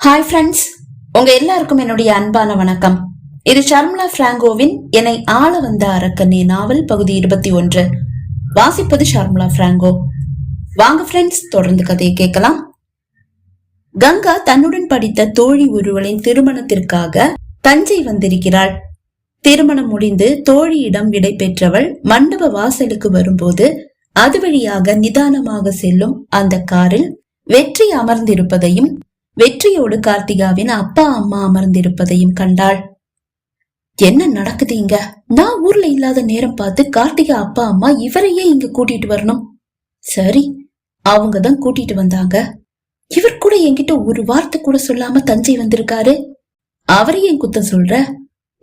Hi friends, உங்க எல்லாருக்கும் என்னுடைய அன்பான வணக்கம். இது ஷர்மிளா பிராங்கோவின் என்னை ஆள வந்த அரக்கனே நாவல் பகுதி 21. வாசிப்பது ஷர்மிளா பிராங்கோ. வாங்க ஃப்ரெண்ட்ஸ், தொடர்ந்து கதையை கேட்கலாம். கங்கா தன்னுடன் படித்த தோழி ஒருவளின் திருமணத்திற்காக தஞ்சை வந்திருக்கிறாள். திருமணம் முடிந்து தோழியிடம் விடை பெற்றவள் மண்டப வாசலுக்கு வரும்போது அது வழியாக நிதானமாக செல்லும் அந்த காரில் வெற்றி அமர்ந்திருப்பதையும் வெற்றியோடு கார்த்திகாவின் அப்பா அம்மா அமர்ந்திருப்பதையும் கண்டாள். என்ன நடக்குதுங்க? நான் ஊர்ல இல்லாத நேரம் பார்த்து கார்த்திகா அப்பா அம்மா இவரையே இங்க கூட்டிட்டு வரணும். சரி, அவங்கதான் கூட்டிட்டு வந்தாங்க. இவர் கூட என்கிட்ட ஒரு வார்த்தை கூட சொல்லாம தஞ்சை வந்திருக்காரு. அவரையே என் குத்தம் சொல்ற?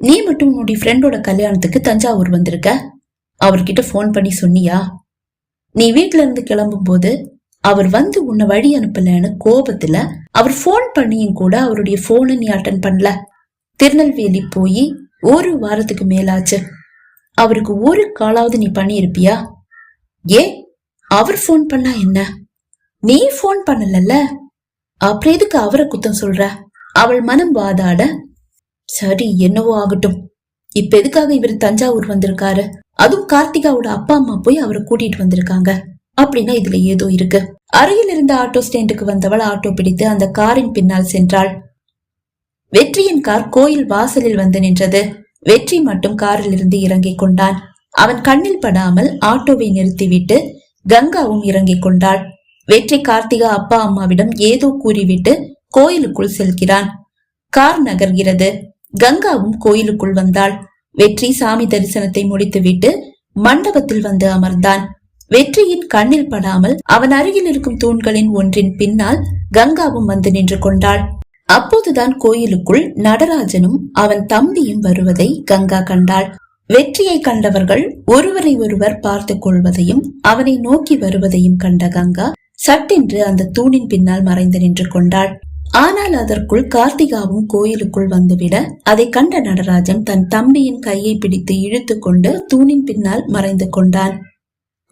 நீ மட்டும் உன்னுடைய ஃப்ரெண்டோட கல்யாணத்துக்கு தஞ்சாவூர் வந்திருக்க. அவர்கிட்ட போன் பண்ணி சொன்னியா? நீ வீட்டுல இருந்து கிளம்பும் போது அவர் வந்து உன்னை வழி அனுப்பலன்னு கோபத்துல அவர் போன் பண்ணியும் கூட அவருடைய போனை நீ அட்டன் பண்ணல. திருநெல்வேலி போய் ஒரு வாரத்துக்கு மேலாச்சு. அவருக்கு ஒரு காலாவது நீ பண்ணி இருப்பியா? ஏன் அவர் போன் பண்ணா என்ன? நீ போன் பண்ணல, அப்புறம் எதுக்கு அவரை குத்தம் சொல்ற? அவள் மனம் வாதாட, சரி என்னவோ ஆகட்டும், இப்ப எதுக்காக இவர் தஞ்சாவூர் வந்திருக்காரு? அதுவும் கார்த்திகாவோட அப்பா அம்மா போய் அவரை கூட்டிட்டு வந்திருக்காங்க அப்படின்னா இதுல ஏதோ இருக்கு. அருகில் இருந்த ஆட்டோ ஸ்டாண்டுக்கு வந்தவள் ஆட்டோ பிடித்து அந்த காரின் பின்னால் சென்றாள். வெற்றியின் கார் கோயில் வாசலில் வந்து நின்றது. வெற்றி மட்டும் காரில் இருந்து இறங்கிக் கொண்டான். அவன் கண்ணில் படாமல் ஆட்டோவை நிறுத்திவிட்டு கங்காவும் இறங்கிக் கொண்டாள். வெற்றி கார்த்திகா அப்பா அம்மாவிடம் ஏதோ கூறிவிட்டு கோயிலுக்குள் செல்கிறான். கார் நகர்கிறது. கங்காவும் கோயிலுக்குள் வந்தாள். வெற்றி சாமி தரிசனத்தை முடித்துவிட்டு மண்டபத்தில் வந்து அமர்ந்தான். வெற்றியின் கண்ணில் படாமல் அவன் அருகில் இருக்கும் தூண்களின் ஒன்றின் பின்னால் கங்காவும் வந்து நின்று கொண்டாள். அப்போதுதான் கோயிலுக்குள் நடராஜனும் அவன் தம்பியும் வருவதை கங்கா கண்டாள். வெற்றியை கண்டவர்கள் ஒருவரை ஒருவர் பார்த்து கொள்வதையும் அவனை நோக்கி வருவதையும் கண்ட கங்கா சட்டென்று அந்த தூணின் பின்னால் மறைந்து நின்று கொண்டாள். ஆனால் அதற்குள் கார்த்திகாவும் கோயிலுக்குள் வந்துவிட அதை கண்ட நடராஜன் தன் தம்பியின் கையை பிடித்து இழுத்து கொண்டு தூணின் பின்னால் மறைந்து கொண்டான்.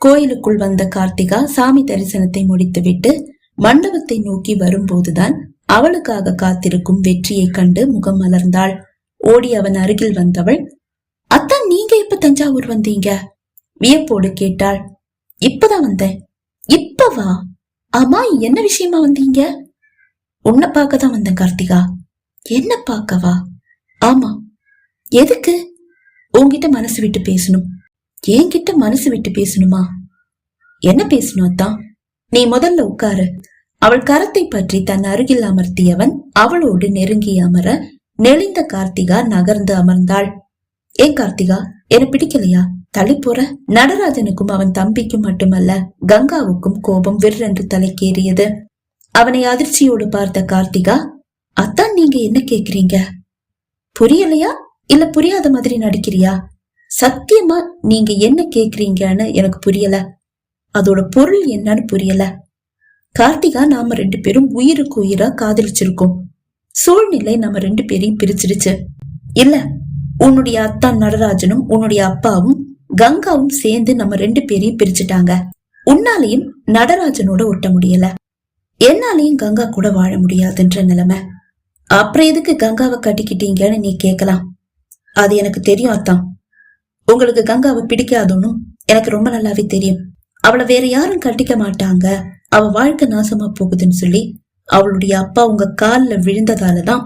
கோயிலுக்குள் வந்த கார்த்திகா சாமி தரிசனத்தை முடித்துவிட்டு மண்டபத்தை நோக்கி வரும்போதுதான் அவளுக்காக காத்திருக்கும் வெற்றியை கண்டு முகம் மலர்ந்தாள். ஓடி அவன் அருகில் வந்தவள், அத்தான் நீங்க இப்ப தஞ்சாவூர் வந்தீங்க? வியப்போடு கேட்டாள். இப்பதான் வந்தேன். இப்பவா? ஆமா, என்ன விஷயமா வந்தீங்க? உன்னை பார்க்கதான் வந்தேன் கார்த்திகா. என்ன பார்க்கவா? ஆமா. எதுக்கு? உன்கிட்ட மனசு விட்டு பேசணும். என்கிட்ட மனசு விட்டு பேசணுமா? என்ன பேசணும் அத்தான்? நீ முதல்ல உட்காரு. அவள் கரத்தை பற்றி தன் அருகில் அமர்த்தியவன் அவளோடு நெருங்கி அமர நெளிந்த கார்த்திகா நகர்ந்து அமர்ந்தாள். ஏன் கார்த்திகா, என்ன பிடிக்கலையா? தள்ளி போற? நடராஜனுக்கும் அவன் தம்பிக்கும் மட்டுமல்ல கங்காவுக்கும் கோபம் விற்றென்று தலைக்கேறியது. அவனை அதிர்ச்சியோடு பார்த்த கார்த்திகா, அத்தான் நீங்க என்ன கேக்குறீங்க? புரியலையா இல்ல புரியாத மாதிரி நடிக்கிறியா? சத்தியமா நீங்க என்ன கேக்குறீங்கன்னு எனக்கு புரியல. அதோட பொருள் என்னன்னு புரியல. கார்த்திகா, நாம 2 பேரும் உயிருக்கு உயிரா காதலிச்சிருக்கோம். சூழ்நிலை நம்ம 2 பேரையும் பிரிச்சிருச்சு. இல்ல, உன்னுடைய அத்தான் நடராஜனும் உன்னுடைய அப்பாவும் கங்காவும் சேர்ந்து நம்ம 2 பேரையும் பிரிச்சுட்டாங்க. உன்னாலையும் நடராஜனோட ஒட்ட முடியல, என்னாலையும் கங்கா கூட வாழ முடியாதுன்ற நிலைமை. அப்புறம் எதுக்கு கங்காவை கட்டிக்கிட்டீங்கன்னு நீ கேட்கலாம். அது எனக்கு தெரியும் அத்தான். உங்களுக்கு கங்காவை பிடிக்காதுன்னு எனக்கு ரொம்ப நல்லாவே தெரியும். அவளை வேற யாரும் கட்டிக்க மாட்டாங்க, அவ வாழ்க்கை நாசமா போகுதுன்னு சொல்லி அவளுடைய அப்பா உங்க கால்ல விழுந்ததாலதான்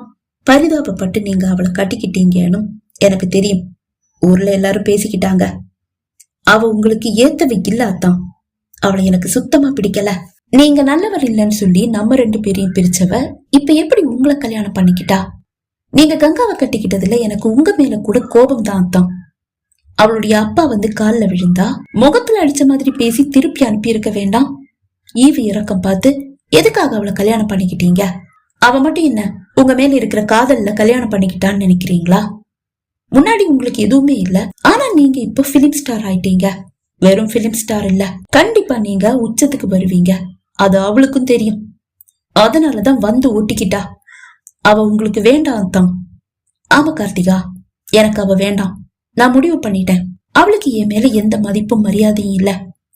பரிதாபப்பட்டு நீங்க அவளை கட்டிக்கிட்டீங்கன்னு எனக்கு தெரியும். ஊர்ல எல்லாரும் பேசிக்கிட்டாங்க. அவ உங்களுக்கு ஏத்தவை இல்ல அத்தான். அவளை எனக்கு சுத்தமா பிடிக்கல. நீங்க நல்லவர் இல்லைன்னு சொல்லி நம்ம 2 பேரையும் பிரிச்சவ இப்ப எப்படி உங்களை கல்யாணம் பண்ணிக்கிட்டா? நீங்க கங்காவை கட்டிக்கிட்டதுல எனக்கு உங்க மேல கூட கோபம் தான் அத்தான். அவளுடைய அப்பா வந்து கால்ல விழுந்தா முகத்துல அடிச்ச மாதிரி பேசி திருப்பி அனுப்பி இருக்க வேண்டாம்? ஈவு இறக்கம் பார்த்து எதுக்காக அவளை கல்யாணம் பண்ணிக்கிட்டீங்க? அவ மட்டும் என்ன உங்க மேல இருக்கிற காதல்ல கல்யாணம் பண்ணிக்கிட்டான்னு நினைக்கிறீங்களா? முன்னாடி உங்களுக்கு எதுவுமே இல்ல, ஆனா நீங்க இப்ப பிலிம் ஸ்டார் ஆயிட்டீங்க. வெறும் பிலிம் ஸ்டார் இல்ல, கண்டிப்பா நீங்க உச்சத்துக்கு வருவீங்க. அது அவளுக்கும் தெரியும். அதனாலதான் வந்து ஒட்டிக்கிட்டா. அவ உங்களுக்கு வேண்டாம் தான். ஆமா கார்த்திகா, எனக்கு அவ வேண்டாம். நான் முடிவு பண்ணிட்டேன். அவளுக்கு என் மேல எந்த மதிப்பும் மரியாதையும் இல்ல.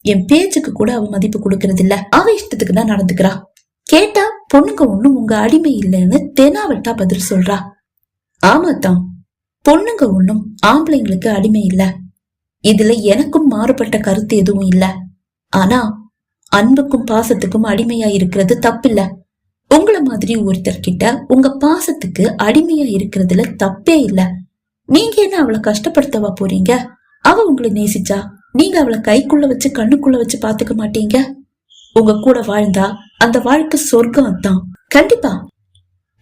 என் பேச்சுக்கு கூட அவ மதிப்பு கொடுக்கறது இல்ல. அவ இஷ்டத்துக்கு தான் நடந்துக்கிறா. கேட்டா பொண்ணுங்க ஒண்ணும் உங்க அடிமை இல்லைன்னு தெனாவட்டா பதில் சொல்றா. ஆமாத்தான், பொண்ணுங்க ஒண்ணும் ஆம்பளைங்களுக்கு அடிமை இல்ல. இதுல எனக்கும் மாறுபட்ட கருத்து எதுவும் இல்ல. ஆனா அன்புக்கும் பாசத்துக்கும் அடிமையா இருக்கிறது தப்பில்ல. உங்கள மாதிரி ஒருத்தர் கிட்ட உங்க பாசத்துக்கு அடிமையா இருக்கிறதுல தப்பே இல்ல. நீங்க என்ன அவளை கஷ்டப்படுத்தவா போறீங்க? அவ உங்களை நேசிச்சா நீங்க அவளை கைக்குள்ள வச்சு கண்ணுக்குள்ள வச்சு பாத்துக்க மாட்டீங்க? உங்க கூட வாழ்ந்தா அந்த வாழ்க்கை சொர்க்கம் தான். கண்டிப்பா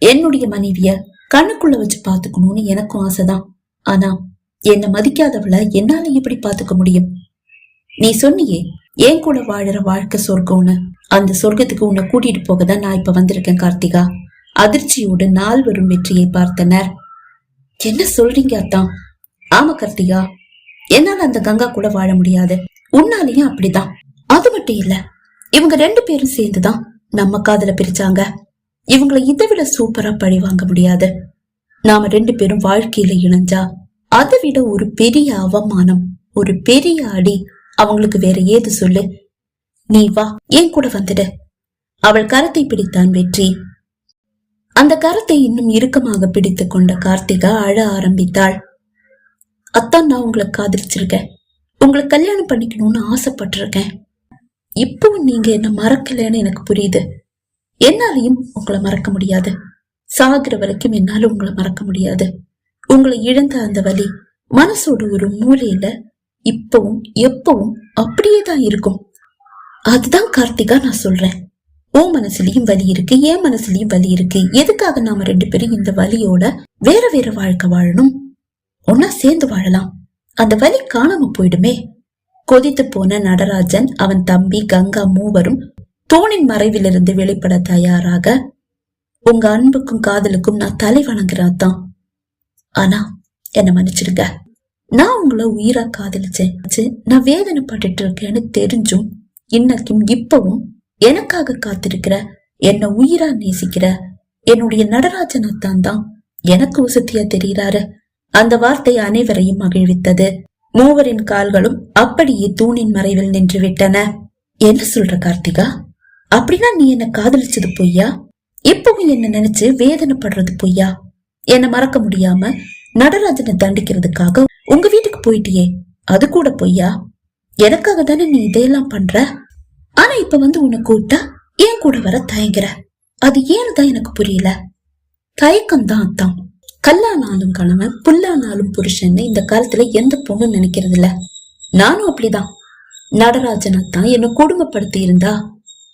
என்னுடைய மனைவிய கண்ணுக்குள்ள வச்சு பாத்துக்கணும்னு எனக்கும் ஆசைதான். ஆனா என்ன மதிக்காதவளை என்னால எப்படி பாத்துக்க முடியும்? நீ சொன்னியே என் கூட வாழற வாழ்க்கை சொர்க்கம்னு. அந்த சொர்க்கத்துக்கு உன்னை கூட்டிட்டு போகதான் நான் இப்ப வந்திருக்கேன் கார்த்திகா. அதிர்ச்சியோடு நால்வரும் வெற்றியை பார்த்தனர். என்ன சொல்றீங்க அத்தான்? ஆமா கார்த்திகா, என்னால அந்த கங்கா கூட வாழ முடியாது. உன்னாலையும் அப்படிதான். அது மட்டும் இல்ல, இவங்க 2 பேரும் சேர்ந்துதான் நம்ம காதல பிரிச்சாங்க. இவங்களை இதை விட சூப்பரா பழி வாங்க முடியாது. நாம 2 பேரும் வாழ்க்கையில இணைஞ்சா அதை விட ஒரு பெரிய அவமானம், ஒரு பெரிய அடி அவங்களுக்கு வேற ஏது சொல்லு? நீ வா, என் கூட வந்துடு. அவள் கரத்தை பிடித்தான் வெற்றி. அந்த கரத்தை இன்னும் இறுக்கமாக பிடித்து கொண்ட கார்த்திகா அழ ஆரம்பித்தாள். அத்தான், நான் உங்களை காதலிச்சிருக்கேன். உங்களை கல்யாணம் பண்ணிக்கணும்னு ஆசைப்பட்டிருக்கேன். இப்பவும் நீங்க என்ன மறக்கலன்னு எனக்கு புரியுது. என்னாலையும் உங்களை மறக்க முடியாது. சாகிற வரைக்கும் என்னால உங்களை மறக்க முடியாது. உங்களை இழந்த அந்த வலி மனசோட ஒரு மூலையில இப்பவும் எப்பவும் அப்படியேதான் இருக்கும். அதுதான் கார்த்திகா நான் சொல்றேன். உன் மனசுலயும் வலி இருக்கு, என் மனசுலயும் வலி இருக்கு. எதுக்காக நாம 2 பேரும் இந்த வலியோட வேற வேற வாழ்க்கை வாழணும்? ஒன்னா சேர்ந்து வாழலாம். அந்த வலி காணாம போயிடுமே. கொதித்து போன நடராஜன், அவன் தம்பி கங்கா மூவரும் தூணின் மறைவிலிருந்து வெளிப்பட தயாராக, உங்க அன்புக்கும் காதலுக்கும் நான் தலை வணங்குறாதான். ஆனா என்ன மன்னிச்சிருங்க. நான் உங்களை உயிரா காதலிச்சேன். நான் வேதனைப்பட்டு இருக்கேன்னு தெரிஞ்சும் இன்னைக்கும் இப்பவும் எனக்காக காத்திருக்கிற, என்ன உயிரா நேசிக்கிற என்னுடைய நடராஜனத்தான் தான் எனக்கு உசத்தியா தெரிகிறாரு. அந்த வார்த்தை அனைவரையும் மகிழ்வித்தது. மூவரின் கால்களும் அப்படியே தூணின் மறைவில் நின்று விட்டன. என்ன சொல்ற கார்த்திகா? அப்படின்னா நீ என்ன காதலிச்சது பொய்யா? இப்பவும் என்ன நினைச்சு வேதனைப்படுறது பொய்யா? என்ன மறக்க முடியாம நடராஜனை தண்டிக்கிறதுக்காக உங்க வீட்டுக்கு போயிட்டியே, அது கூட பொய்யா? எனக்காக தானே நீ இதையெல்லாம் பண்ற. ஆனா இப்ப வந்து உன்னை கூட்டா ஏன் கூட வர தயங்குற? அது ஏன்னுதான் எனக்கு புரியல. தயக்கம் தான் அத்தான். கல்லானாலும் கணவன், புல்லானாலும் புருஷன் இந்த காலத்துல எந்த பொண்ணும் நினைக்கிறது இல்ல. நானும் அப்படிதான். நடராஜனத்தான் என்ன கொடுமைப்படுத்தி இருந்தா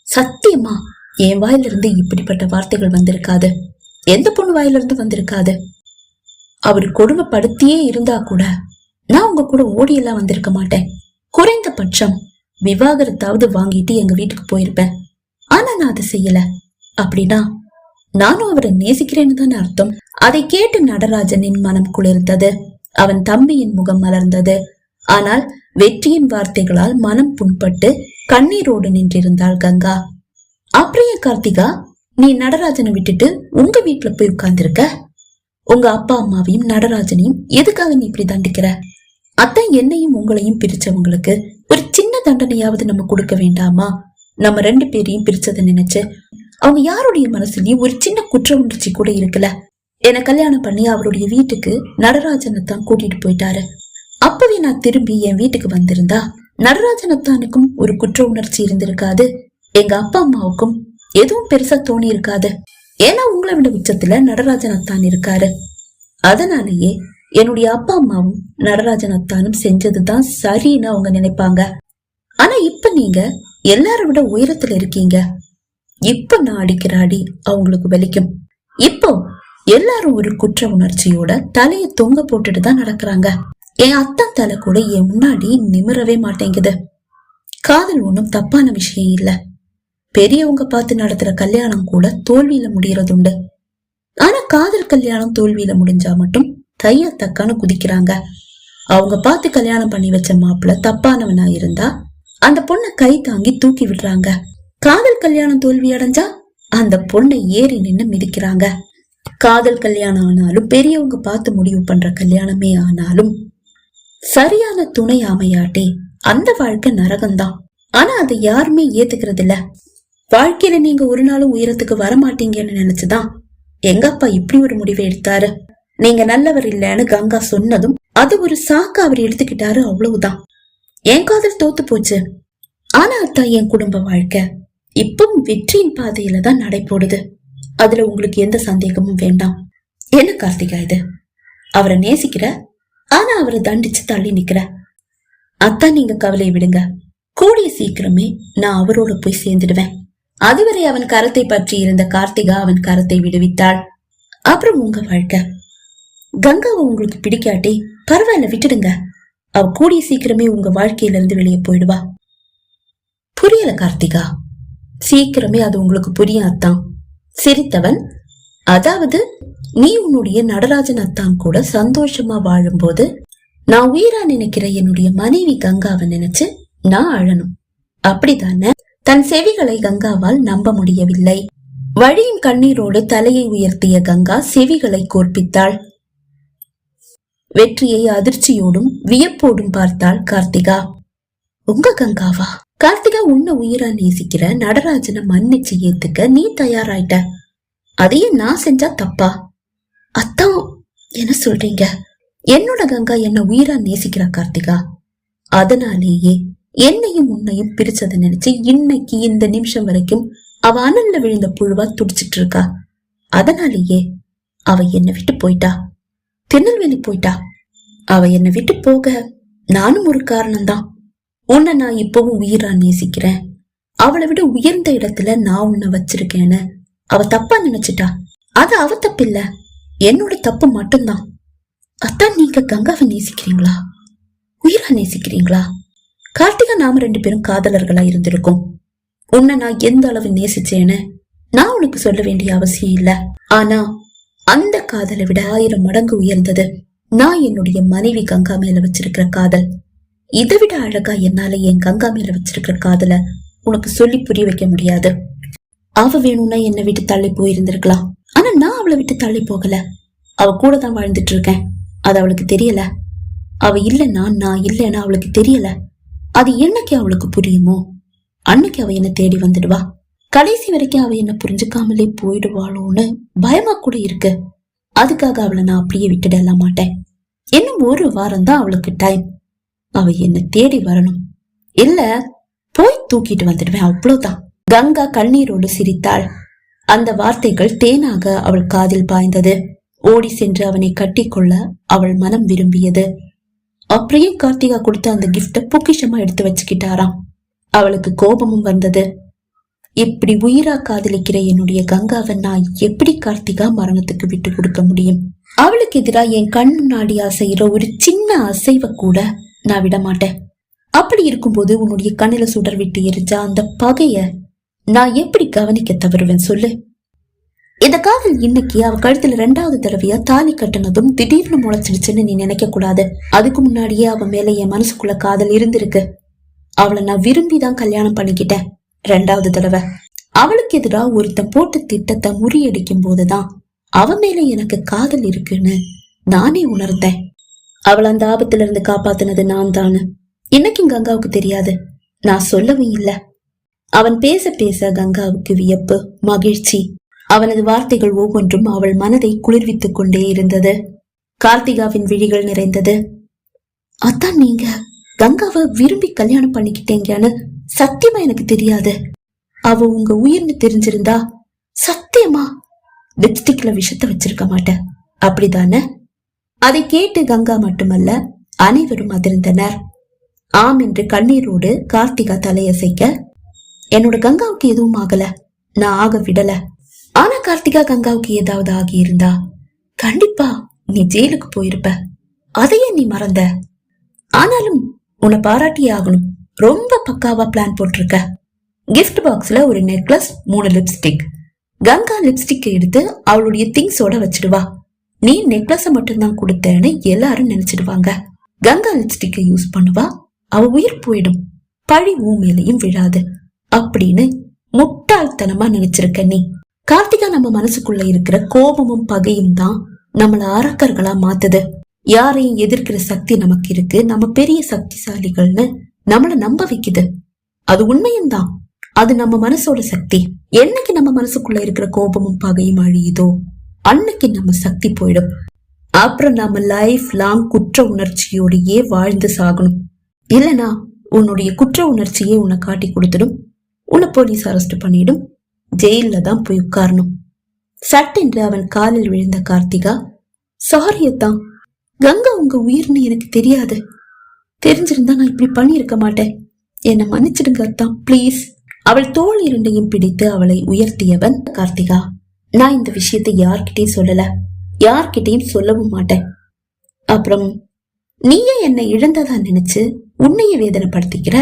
சத்தியமா என் வாயிலிருந்து இப்படிப்பட்ட வார்த்தைகள் வந்திருக்காது. எந்த பொண்ணு வாயிலிருந்து வந்திருக்காது. அவர் கொடுமைப்படுத்தியே இருந்தா கூட நான் உங்க கூட ஓடியெல்லாம் வந்திருக்க மாட்டேன். குறைந்தபட்சம் விவாகரத்தாவது வாங்கிட்டு எங்க வீட்டுக்கு போயிருப்பேன். ஆனா நான் அதை செய்யல. அப்படின்னா நானும் அவரை நேசிக்கிறேன்னு தானே அர்த்தம். அதை கேட்டு நடராஜனின் மனம் குளிர்ந்தது. அவன் தம்பியின் முகம் மலர்ந்தது. ஆனால் வெற்றியின் வார்த்தைகளால் மனம் புண்பட்டு கண்ணீரோடு நின்றிருந்தாள் கங்கா. அப்படியே கார்த்திகா, நீ நடராஜனை விட்டுட்டு உங்க வீட்டுல போய் உட்கார்ந்துருக்க? உங்க அப்பா அம்மாவையும் நடராஜனையும் எதுக்காக நீ இப்படி தண்டிக்கிற? அத்தான், என்னையும் உங்களையும் பிரிச்சவங்களுக்கு ஒரு சின்ன தண்டனையாவது நம்ம கொடுக்க வேண்டாமா? நம்ம 2 பேரையும் பிரிச்சதை நினைச்சு அவங்க யாருடைய மனசுலயும் ஒரு சின்ன குற்ற உணர்ச்சி கூட இருக்குல்ல. என்னை கல்யாணம் பண்ணி அவருடைய வீட்டுக்கு நடராஜனைத்தான் கூட்டிட்டு போயிட்டாரு. அப்பவே நான் திரும்பி என் வீட்டுக்கு வந்திருந்தா நடராஜனத்தானுக்கும் ஒரு குற்ற உணர்ச்சி இருந்திருக்காது. எங்க அப்பா அம்மாவுக்கும் எதுவும் பெருசா தோணி இருக்காது. ஏன்னா உங்களை விட உச்சத்துல நடராஜனத்தான் இருக்காரு. அதனாலேயே என்னுடைய அப்பா அம்மாவும் நடராஜனத்தானும் செஞ்சதுதான் சரின்னு அவங்க நினைப்பாங்க. ஆனா இப்ப நீங்க எல்லார விட உயரத்துல இருக்கீங்க. இப்ப நான் அடிக்கிற அடி அவங்களுக்கு வலிக்கும். இப்போ எல்லாரும் ஒரு குற்ற உணர்ச்சியோட தலைய தொங்க போட்டுட்டு தான் நடக்கிறாங்க. என் அத்தான் தலை கூட என் முன்னாடி நிமிரவே மாட்டேங்குது. காதல் ஒண்ணும் தப்பான விஷயம் இல்ல. பெரியவங்க பார்த்து நடத்துற கல்யாணம் கூட தோல்வியில முடியறது உண்டு. ஆனா காதல் கல்யாணம் தோல்வியில முடிஞ்சா மட்டும் தைய தக்கான குதிக்கிறாங்க. அவங்க பார்த்து கல்யாணம் பண்ணி வச்ச மாப்பிள்ள தப்பானவனா இருந்தா அந்த பொண்ணை கை தாங்கி தூக்கி விடுறாங்க. காதல் கல்யாணம் தோல்வி அடைஞ்சா அந்த பொண்ணை ஏறி நின்னு மிதிக்கிறாங்க. காதல் கல்யாணம் ஆனாலும் பெரியவங்க பார்த்து முடிவு பண்ற கல்யாணமே ஆனாலும் சரியான துணை அமையாட்டே அந்த வாழ்க்கை நரகம்தான். ஆனா அதை யாருமே ஏத்துக்கிறது இல்ல. வாழ்க்கையில நீங்க ஒரு நாளும் உயரத்துக்கு வரமாட்டீங்கன்னு நினைச்சுதான் எங்க அப்பா இப்படி ஒரு முடிவை எடுத்தாரு. நீங்க நல்லவர் இல்லைன்னு கங்கா சொன்னதும் அது ஒரு சாக்கு அவர் எடுத்துக்கிட்டாரு, அவ்வளவுதான். என் காதல் தோத்து போச்சு. ஆனா அத்தா, என் குடும்ப வாழ்க்கை இப்பவும் வெற்றியின் பாதையில தான் நடைபோடுது. அதுல உங்களுக்கு எந்த சந்தேகமும் வேண்டாம். என்ன கார்த்திகா இது? அவரை நேசிக்கிற, ஆனா அவரை தண்டிச்சு தள்ளி நிக்கிற. அத்தா, நீங்க கவலையை விடுங்க. கூடிய சீக்கிரமே நான் அவரோட போய் சேர்ந்துடுவேன். அதுவரை அவன் கரத்தை பற்றி இருந்த கார்த்திகா அவன் கரத்தை விடுவித்தாள். அப்புறம் உங்க வாழ்க்கை. கங்காவை உங்களுக்கு பிடிக்காட்டி பரவாயில்ல, விட்டுடுங்க. அவ கூடிய சீக்கிரமே உங்க வாழ்க்கையில இருந்து வெளியே போயிடுவா. புரியல கார்த்திகா. சீக்கிரமே அது உங்களுக்கு புரியும் அத்தான். சிரித்தவன், அதாவது நீ உன்னுடைய நடராஜன் அத்தான் கூட சந்தோஷமா வாழும்போது நான் உயிரா நினைக்கிற என்னுடைய மனைவி கங்காவை நினைச்சு நான் அழணும், அப்படித்தானே? தன் செவிகளை கங்காவால் நம்ப முடியவில்லை. வழியின் கண்ணீரோடு தலையை உயர்த்திய கங்கா செவிகளை கோர்ப்பித்தாள். வெற்றியை அதிர்ச்சியோடும் வியப்போடும் பார்த்தாள் கார்த்திகா. உங்க கங்காவா? கார்த்திகா, உன்னை உயிரா நேசிக்கிற நடராஜனை மன்னிச்சு ஏத்துக்க நீ தயாராயிட்ட. அதையும் நான் செஞ்சா தப்பா? அத்தான், என்ன சொல்றீங்க? என்னோட கங்கா என்ன உயிரா நேசிக்கிறா கார்த்திகா. அதனாலேயே என்னையும் உன்னையும் பிரிச்சதை நினைச்சு இன்னைக்கு இந்த நிமிஷம் வரைக்கும் அவ அனல்ல விழுந்த புழுவா துடிச்சிட்டு இருக்கா. அதனாலேயே அவ என்னை விட்டு போயிட்டா, திருநெல்வேலி போயிட்டா. அவ என்னை விட்டு போக நானும் ஒரு காரணம்தான். உன்னை நான் இப்பவும் உயிரா நேசிக்கிறேன், அவளை விட உயர்ந்த இடத்துல நான் உன்னை வச்சிருக்கேன்னு அவ தப்பா நினைச்சிட்டா. அது அவ தப்பு இல்ல, என்னோட தப்பு மட்டும்தான். அத்தான், நீங்க கங்காவை நேசிக்கிறீங்களா? உயிரா நேசிக்கிறீங்களா? கார்த்திகா, நாம 2 பேரும் காதலர்களா இருந்திருக்கோம். உன்னை நான் எந்த அளவு நேசிச்சேன்னு நான் உனக்கு சொல்ல வேண்டிய அவசியம் இல்ல. ஆனா அந்த காதலை விட 1000 மடங்கு உயர்ந்தது நான் என்னுடைய மனைவி கங்கா மேல வச்சிருக்கிற காதல். இதை விட அழகா என்னால என் கங்கா மேல வச்சிருக்கிற காதல உனக்கு சொல்லி புரிய வைக்க முடியாது. அவ வேணும்னா என்னை விட்டு தள்ளி போயிருந்திருக்கலாம், ஆனா நான் அவளை விட்டு தள்ளி போகல. அவ கூட தான் வாழ்ந்துட்டு இருக்கேன். அது அவளுக்கு தெரியல. அவ இல்லைன்னா நான் இல்லைன்னா அவளுக்கு தெரியல. அது என்னைக்கு அவளுக்கு புரியுமோ அன்னைக்கு அவ என்ன தேடி வந்துடுவா. கடைசி வரைக்கும் அவ என்ன புரிஞ்சுக்காமலே போயிடுவாளோன்னு பயமா கூட இருக்கு. அதுக்காக அவளை நான் அப்படியே விட்டுடலாம் மாட்டேன். இன்னும் 1 வாரம் தான் அவளுக்கு டைம். அவ என்ன தேடி வரணும், இல்ல போய் தூக்கிட்டு வந்துடுவேன், அவ்வளவுதான். கங்கா கண்ணீரோடு சிரித்தாள். அந்த வார்த்தைகள் தேனாக அவள் காதில் பாய்ந்தது. ஓடி சென்று அவனை கட்டிக்கொள்ள அவள் மனம் விரும்பியது. அப்படியே கார்த்திகா கொடுத்த அந்த கிஃப்ட பொக்கிஷமா எடுத்து வச்சுக்கிட்டாராம். அவளுக்கு கோபமும் வந்தது. இப்படி உயிரா காதலிக்கிற என்னுடைய கங்காவை நான் எப்படி கார்த்திகா மரணத்துக்கு விட்டு கொடுக்க முடியும்? அவளுக்கு எதிரா என் கண் முன்னாடி அசைகிற ஒரு சின்ன அசைவ கூட நான் விட மாட்டேன். அப்படி இருக்கும்போது உன்னுடைய கண்ணில சுடர் விட்டு எரிஞ்சா அந்த பகைய நான் எப்படி கவனிக்க தவறுவேன் சொல்லு? இந்த காதல் இன்னைக்கு அவ கழுத்துல 2வது தடவையா தாலி கட்டினதும் திடீர்னு முளைச்சிடுச்சுன்னு நீ நினைக்க கூடாது. அதுக்கு முன்னாடியே அவ மேல என் மனசுக்குள்ள காதல் இருந்திருக்கு. அவளை நான் விரும்பிதான் கல்யாணம் பண்ணிக்கிட்டேன் 2வது தடவை. அவளுக்கு எதிரா ஒருத்தன் போட்ட திட்டத்தை முறியடிக்கும் போதுதான் அவ மேல எனக்கு காதல் இருக்குன்னு நானே உணர்ந்தேன். அவளை அந்த ஆபத்துல இருந்து காப்பாத்தினது நான் தானு இன்னைக்கும் கங்காவுக்கு தெரியாது, நான் சொல்லவும் இல்ல. அவன் பேச பேச கங்காவுக்கு வியப்பு, மகிழ்ச்சி. அவனது வார்த்தைகள் ஒவ்வொன்றும் அவள் மனதை குளிர்வித்துக் கொண்டே இருந்தது. கார்த்திகாவின் விழிகள் நிறைந்தது. அதான், நீங்க கங்காவை விரும்பி கல்யாணம் பண்ணிக்கிட்டீங்கன்னு சத்தியமா எனக்கு தெரியாது. அவ உங்க உயிர்னு தெரிஞ்சிருந்தா சத்தியமா லிப்ஸ்டிக்ல விஷத்தை வச்சிருக்க மாட்டேன், அப்படிதானே? அதை கேட்டு கங்கா மட்டுமல்ல அனைவரும் அதிர்ந்தனர். ஆம் என்று கண்ணீரோடு கார்த்திகா தலையசைக்க, என்னோட கங்காவுக்கு எதுவும் ஆகல, நான் ஆக விடல. ஆனா கார்த்திகா, கங்காவுக்கு ஏதாவது ஆகி இருந்தா கண்டிப்பா நீ ஜெயிலுக்கு போயிருப்ப. அதையே நீ மறந்த. ஆனாலும் உன்னை பாராட்டியே ஆகணும், ரொம்ப பக்காவா பிளான் போட்டிருக்க. கிஃப்ட் பாக்ஸ்ல ஒரு நெக்லஸ், 3 லிப்ஸ்டிக். கங்கா லிப்ஸ்டிக் எடுத்து அவளுடைய திங்ஸோட வச்சிடுவா. நீ நெக்லஸ மட்டும்தான் கொடுத்தேன்னு எல்லாரும் நினைச்சிடுவாங்க. கங்கா லிப்ஸ்டிக்கை யூஸ் பண்ணுவா, அவ உயிர் போயிடும், பழி உன் மேலையும் விழாது அப்படின்னு முட்டாள்தனமா நினைச்சிருக்க நீ. கார்த்திகா, நம்ம மனசுக்குள்ள இருக்கிற கோபமும் பகையும் தான் நம்மள அரக்கர்களா மாத்துது. யாரையும் எதிர்க்கிற சக்தி நமக்கு இருக்கு, நம்ம பெரிய சக்திசாலிகள்னு நம்மள நம்ப வைக்குது. அது உண்மையும் தான். அது நம்ம மனசோட சக்தி. என்னைக்கு நம்ம மனசுக்குள்ள இருக்கிற கோபமும் பகையும் அழியுதோ அன்னைக்கு நம்ம சக்தி போயிடும். அப்புறம் நாம லைஃப் லாங் குற்ற உணர்ச்சியோடையே வாழ்ந்து சாகணும். இல்லனா உன்னுடைய குற்ற உணர்ச்சியே உன்னை காட்டி கொடுத்துடும். உன்னை போலீஸ் அரெஸ்ட் பண்ணிடும். ஜெயில தான் போய் உட்காரணும். சட்டென்று அவன் காலில் விழுந்த கார்த்திகா, சாரியத்தான், கங்கா உங்க உயிர்னு எனக்கு தெரியாது. தெரிஞ்சிருந்தா நான் இப்படி பண்ணிருக்க மாட்டேன். என்னை மன்னிச்சிடுங்க அத்தான், பிளீஸ். அவள் தோள் இரண்டையும் பிடித்து அவளை உயர்த்தியவன், கார்த்திகா, நான் இந்த விஷயத்தை யார்கிட்டயும் சொல்லல, யார்கிட்டயும் சொல்லவும் மாட்டேன். அப்புறம் நீயே என்னை இழந்ததா நினைச்சு உன்னைய வேதனைப்படுத்திக்கிற.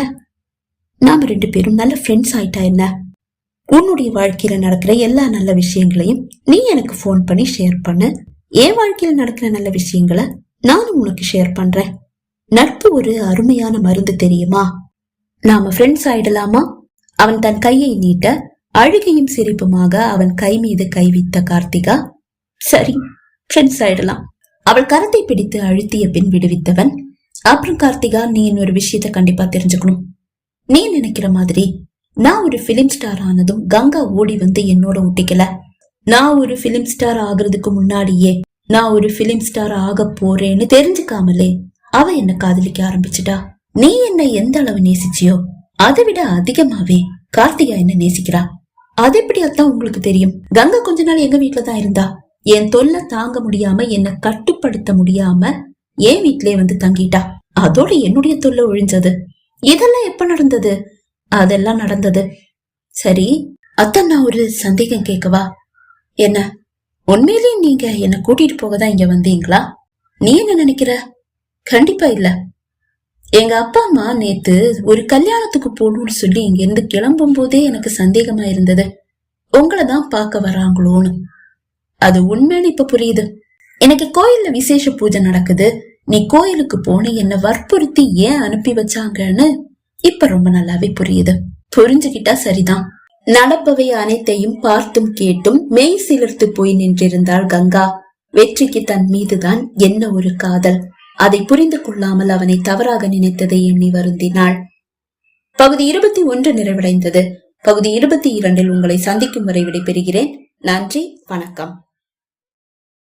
நாம 2 பேரும் நல்ல ஃப்ரெண்ட்ஸ் ஆயிட்டா என்ன? உன்னுடைய வாழ்க்கையில நடக்கிற எல்லா நல்ல விஷயங்களையும் நீ எனக்கு போன் பண்ணி ஷேர் பண்ணு. என் வாழ்க்கையில நடக்கிற நல்ல விஷயங்களை நானும் உனக்கு ஷேர் பண்றேன். நட்பு ஒரு அருமையான மருந்து தெரியுமா? நாம ஃப்ரெண்ட்ஸ் ஆயிடலாமா? அவன் தன் கையை நீட்ட அழுகையும் சிரிப்புமாக அவன் கை மீது கை வைத்த கார்த்திகா, சரி ஃப்ரெண்ட்ஸ் ஆயிடலாம். அவள் கரத்தை பிடித்து அழுத்திய பின் விடுவித்தவன், அப்புறம் கார்த்திகா, நீ இன்னொரு விஷயத்த கண்டிப்பா தெரிஞ்சுக்கணும். நீ நினைக்கிற மாதிரி நான் ஒரு பிலிம் ஸ்டார் ஆனதும் கங்கா ஓடி வந்து என்னோட ஒட்டிக்கல. நான் ஒரு பிலிம் ஸ்டார் ஆகுறதுக்கு முன்னாடியே நான் ஒரு பிலிம் ஸ்டார் ஆக போறேன்னு தெரிஞ்சுக்காமலே அவ என்ன காதலிக்க ஆரம்பிச்சுட்டா. நீ என்ன எந்த அளவு நேசிச்சியோ அதை விட அதிகமாவே கார்த்திகா என்ன நேசிக்கிறா. அது எப்படி அத்தான் உங்களுக்கு தெரியும்? கங்கா கொஞ்ச நாள் எங்க வீட்டுலதான் இருந்தா. என் தொல்லை தாங்க முடியாம என்ன கட்டுப்படுத்த முடியாம என் வீட்லயே வந்து தங்கிட்டா. அதோட என்னுடைய தொல்லை ஒழிஞ்சது. இதெல்லாம் எப்ப நடந்தது? அதெல்லாம் நடந்தது. சரி அத்தான், நான் ஒரு சந்தேகம் கேட்கவா? என்ன, உண்மையிலேயே நீங்க என்ன கூட்டிட்டு போகதான் இங்க வந்தீங்களா? நீ என்ன நினைக்கிற? கண்டிப்பா இல்ல. எங்க அப்பா அம்மா நேத்து ஒரு கல்யாணத்துக்கு போகணும்னு சொல்லி இங்க இருந்து கிளம்பும் போதே எனக்கு சந்தேகமா இருந்தது, உங்களைதான் பார்க்க வராங்களோன்னு. அது உண்மைன்னு இப்ப புரியுது. எனக்கு கோயில்ல விசேஷ பூஜை நடக்குது, நீ கோயிலுக்கு போன என்ன வற்புறுத்தி ஏன் அனுப்பி வச்சாங்கன்னு இப்ப ரொம்ப நல்லாவே புரியுது. புரிஞ்சுகிட்டா சரிதான். நடப்பவை அனைத்தையும் பார்த்தும் கேட்டும் மெய் சிலிர்த்து போய் நின்றிருந்தாள் கங்கா. வெற்றிக்கு தன் மீதுதான் என்ன ஒரு காதல், அதை புரிந்து கொள்ளாமல் அவனை தவறாக நினைத்ததை எண்ணி வருந்தினாள். பகுதி 21 நிறைவடைந்தது. பகுதி 22 உங்களை சந்திக்கும் வரை விடைபெறுகிறேன். நன்றி, வணக்கம்.